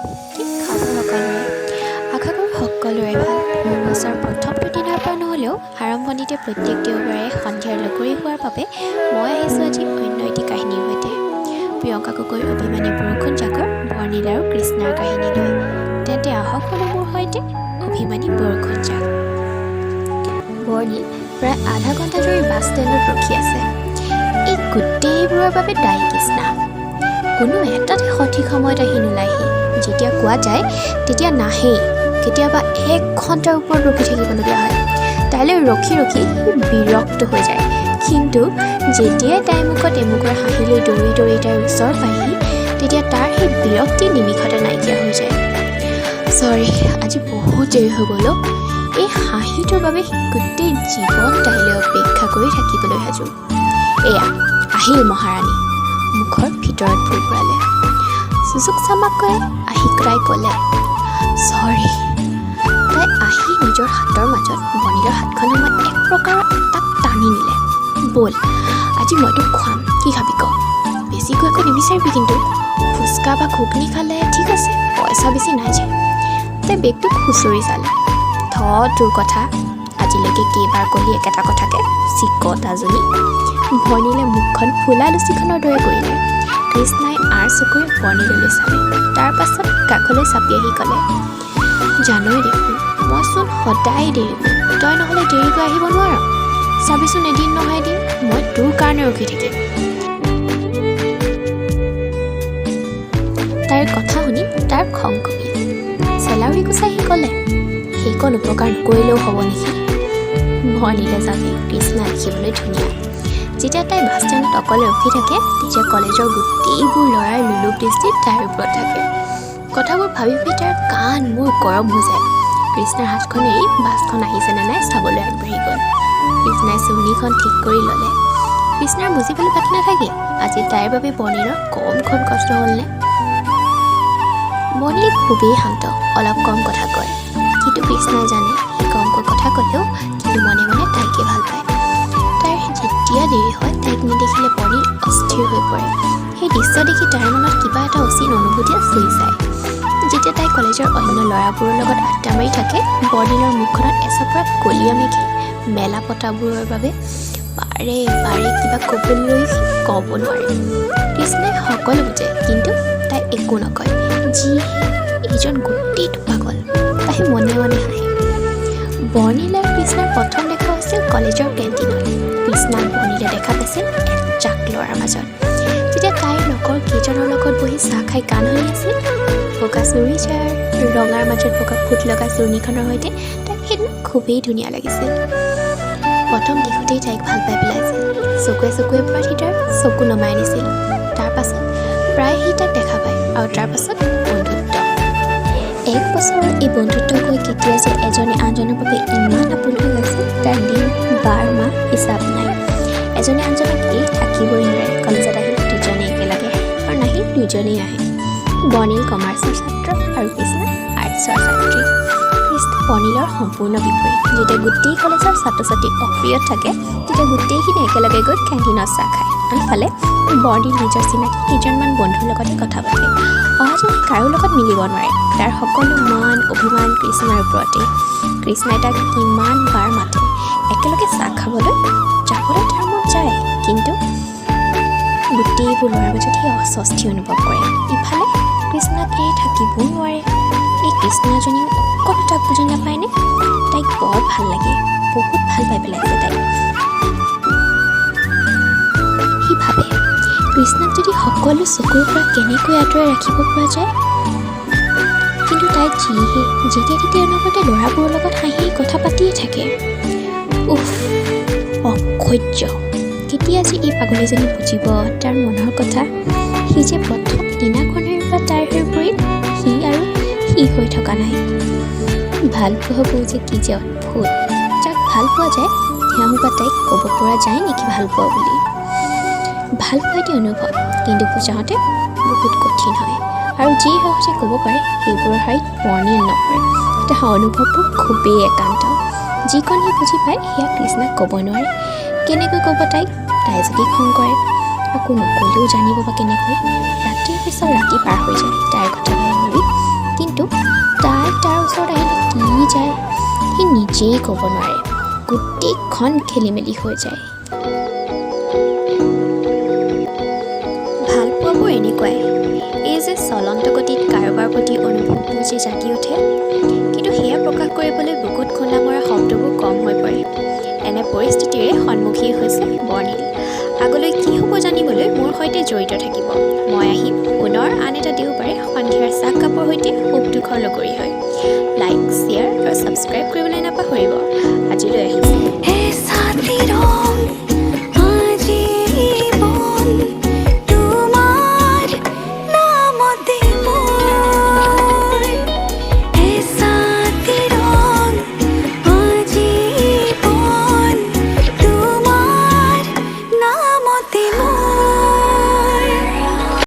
খাব সকলোৰে আশা কৰোঁ সকলোৰে ভাল। মোৰ মাছৰ প্ৰথমটো দিনৰ পৰা নহ'লেও আৰম্ভণিতে প্ৰত্যেক দেওবাৰে সন্ধিয়াৰ লগৰী হোৱাৰ বাবে মই আহিছোঁ আজি অন্য এটি কাহিনীৰ সৈতে। প্ৰিয়ংকা গগৈৰ অভিমানী বৰষুণ জাকৰ বৰ্ণিল আৰু কৃষ্ণাৰ কাহিনী লৈ। তেন্তে আহক শুনো মোৰ সৈতে অভিমানী বৰষুণ জাক। বৰ্ণিল প্ৰায় আধা ঘণ্টা ধৰি বাছ ষ্টেণ্ডত ৰখি আছে। এই গোটেইবোৰৰ বাবে দায়ী কৃষ্ণা। কোনো এটাতে সঠিক সময়ত আহি নোলায়হি। যেতিয়া কোৱা যায় তেতিয়া নাহেই। কেতিয়াবা 1 ঘণ্টাৰ ওপৰত ৰখি থাকিবলগীয়া হয়। তাইলৈ ৰখি ৰখি বিৰক্ত হৈ যায়। কিন্তু যেতিয়াই তাইৰ মুখত এমুকৰ হাঁহি লৈ দৌৰি দৌৰি তাইৰ ওচৰ পায়হি তেতিয়া তাৰ সেই বিৰক্তি নিমিষতে নাইকিয়া হৈ যায়। চৰি, আজি বহুত দেৰি হৈ গ'ল। এই হাঁহিটোৰ বাবে গোটেই জীৱন তাইলৈ অপেক্ষা কৰি থাকিবলৈ সাজু। এয়া আহিল মহাৰাণী, মুখৰ ভিতৰত ফুৰফুৰালে। চুচুক চামাকৈ আহি তাই ক'লে চৰি। তাই আহি নিজৰ হাতৰ মাজত বৰ্ণিলৰ হাতখন সোমাই এক প্ৰকাৰৰ তাক টানি নিলে। ব'ল, আজি মই তোক খুৱাম। কি খাবি ক? বেছিকৈ একো নিবিচাৰিবি কিন্তু। ফুচকা বা ঘুগনি খালে ঠিক আছে, পইচা বেছি নাই যে। তাই বেগটোক খুচৰি চালে। তোৰ কথা, আজিলৈকে কেইবাৰ ক'লি একেটা কথাকে, চিকতাজনী। বৰ্ণিলে মুখখন ফুলা লুচিখনৰ দৰে কৰিলে। কৃষ্ণাই আৰ চকুৰে বৰ্ণিললৈ চালে। তাৰ পাছত কাষলৈ চাপি আহি ক'লে জানই দেখোন মইচোন সদায় দেৰি কৰোঁ। তই নহ'লে দেৰিকৈ আহিব নোৱাৰ। চাবিচোন এদিন নহয় এদিন মই তোৰ কাৰণে ৰখি থাকিম। তাইৰ কথা শুনি তাৰ খং কমিল। চেলাউৰি গুচাই সি ক'লে সেইকণ উপকাৰ নকৰিলেও হ'ব নেকি? বৰ্ণিলে জানে কৃষ্ণা দেখিবলৈ ধুনীয়া। যেতিয়া তাই বাছ ষ্টেণ্ডত অকলে ৰখি থাকে তেতিয়া কলেজৰ গোটেইবোৰ ল'ৰাৰ লুলুপ দৃষ্টিত তাইৰ ওপৰত থাকে। কথাবোৰ ভাবি ভাবি তাৰ কাণ মোৰ গৰম হৈ যায়। কৃষ্ণাৰ হাতখন এৰি বাছখন আহিছেনে নাই চাবলৈ আগবাঢ়ি গ'ল। কৃষ্ণাই চুৰ্ণিখন ঠিক কৰি ল'লে। কৃষ্ণাৰ বুজিবলৈ বাকী নাথাকে আজি তাইৰ বাবে বৰ্ণিলৰ কমখন কষ্ট হ'লনে। বৰ্ণিল খুবেই শান্ত, অলপ কম কথা কয়। কিন্তু কৃষ্ণাই জানে সি কমকৈ কথা ক'লেও কিন্তু মনে মনে তাইকে ভাল পায়। তাইৰ যেতিয়া দেৰি হয় তাইক নেদেখিলে বৰ্ণিল অস্থিৰ হৈ পৰে। সেই দৃশ্য দেখি তাইৰ মনত কিবা এটা অচিন অনুভূতিয়ে চুই যায়। যেতিয়া তাই কলেজৰ অন্য ল'ৰাবোৰৰ লগত আড্ডা মাৰি থাকে বৰ্ণিলৰ মুখখনত এচপৰা কলীয়া মেঘে মেলা পতাবোৰৰ বাবে বাৰে বাৰে কিবা ক'বলৈ ক'ব নোৱাৰে। কৃষ্ণাই সকলো বুজে কিন্তু তাই একো নকয়। যি এইজন গোটেইটো পাগল, তাই মনে মনে হাঁহে। বৰ্ণিল আৰু কৃষ্ণাৰ প্ৰথম দেখা হৈছিল কলেজৰ কেণ্টিনত। কৃষ্ণাক বৰ্ণিলে দেখা পাইছিল এজাক ল'ৰাৰ মাজত। যেতিয়া তাইৰ লগৰ কেইজনৰ লগত বহি চাহ খাই গান শুনি আছিল বগা চুৰিজাৰ ৰঙাৰ মাজত বগা ফুট লগা চুৰ্ণিখনৰ সৈতে তাইক সেইদিনা খুবেই ধুনীয়া লাগিছিল। প্ৰথম দেখোঁতেই তাইক ভাল পাই পেলাইছিল। চকুৱে চকুৱে পৰা সি তাৰ চকু নমাই আনিছিল। তাৰ পাছত প্ৰায় সি তাক দেখা পায় আৰু তাৰ পাছত বন্ধুত্ব। 1 বছৰৰ এই বন্ধুত্ব গৈ কেতিয়া যে এজনে আনজনৰ বাবে ইমান আপোন হৈ গৈছিল তাৰ দিন বাৰ মাহ হিচাপ নাই। এজনে আনজনক এৰি থাকিবই নোৱাৰে। কলেজত আহিল দুজনে একেলগে আহে আৰু নাহিল দুজনেই আহে। বৰ্ণিল কমাৰ্চৰ ছাত্ৰ আৰু কৃষ্ণা আৰ্টছৰ ছাত্ৰী। কৃষ্ণা বৰ্ণিলৰ সম্পূৰ্ণ বিপৰীত। যেতিয়া গোটেই কলেজৰ ছাত্ৰ ছাত্ৰী অপ্ৰিয়ত থাকে তেতিয়া গোটেইখিনি একেলগে গৈ কেণ্টিনত চাহ খায়। আনফালে বৰ্ণিল নিজৰ চিনাকি কেইজনমান বন্ধুৰ লগতে কথা পাতে। অহাজনে কাৰো লগত মিলিব নোৱাৰে। তাৰ সকলো মান অভিমান কৃষ্ণাৰ ওপৰতে। কৃষ্ণাই তাক কিমান বাৰ মাতে একেলগে চাহ খাবলৈ যাবলৈ তাৰ মন যায় কিন্তু গোটেইবোৰ ল'ৰাৰ মাজত সি অস্বস্তি অনুভৱ কৰে। ইফালে কৃষ্ণাক এৰি থাকিবও নোৱাৰে। এই কৃষ্ণাজনীও অকণো তাক বুজি নাপায়নে? তাইক বৰ ভাল লাগে, বহুত ভাল পাই পেলাইছে তাইক। সি ভাবে কৃষ্ণাক যদি সকলো চকুৰ পৰা কেনেকৈ আঁতৰাই ৰাখিব পৰা যায়। কিন্তু তাই যিহে যেতিয়া তেতিয়া অনবৰতে ল'ৰাবোৰৰ লগত হাঁহি কথা পাতিয়ে থাকে। উফ, অসহ্য। কেতিয়া যে এই পাগলীজনী বুজিব তাৰ মনৰ কথা। সি যে প্ৰথম দিনাখনৰ পৰা তাইৰ হৈ পৰি সি হৈ থকা নাই। ভাল পোৱা হ'ব যে কি যে অদ্ভুত। যাক ভাল পোৱা যায় তেওঁ বা তাইক ক'ব পৰা যায় নেকি ভাল পোৱা বুলি। ভাল পোৱা এটি অনুভৱ কিন্তু বুজাওঁতে বহুত কঠিন হয়। আৰু যি সহজে ক'ব পাৰে সেইবোৰৰ হাৰিত বৰ্ণিল নপৰে। তাৰ অনুভৱবোৰ খুবেই একান্ত। যিকণ সি বুজি পায় সেয়া কৃষ্ণাক ক'ব নোৱাৰে। কেনেকৈ ক'ব তাইক? তাই যদি খং কৰে আকৌ নক'লেও জানিব বা কেনেকৈ। ৰাতিৰ পিছত ৰাতি পাৰ হৈ যায় তাইৰ কথা ভাবি ক'ব নোৱাৰে গোটেইখন খেলি মেলি হৈ যায় ভাল পোৱাবোৰ এনেকুৱাই এই যে চলন্ত গতিত কাৰোবাৰ প্ৰতি অনুভৱবোৰ যে জাগি উঠে কিন্তু সেয়া প্ৰকাশ কৰিবলৈ বুকুত খুন্দা মৰা শব্দবোৰ কম হৈ পৰে এনে পৰিস্থিতিৰে সন্মুখীন হৈছে বৰ্ণিল আগলৈ কি হ'ব জানিবলৈ মোৰ সৈতে জড়িত থাকিব মই আহিম পুনৰ আন এটা দেওবাৰে সন্ধিয়াৰ চাহ কাপৰ সৈতে সুখ দুখৰ লগৰী হয় লাইক শ্বেয়াৰ আৰু ছাবস্ক্ৰাইব কৰিবলৈ নাপাহৰিব আজিলৈ আহিছোঁ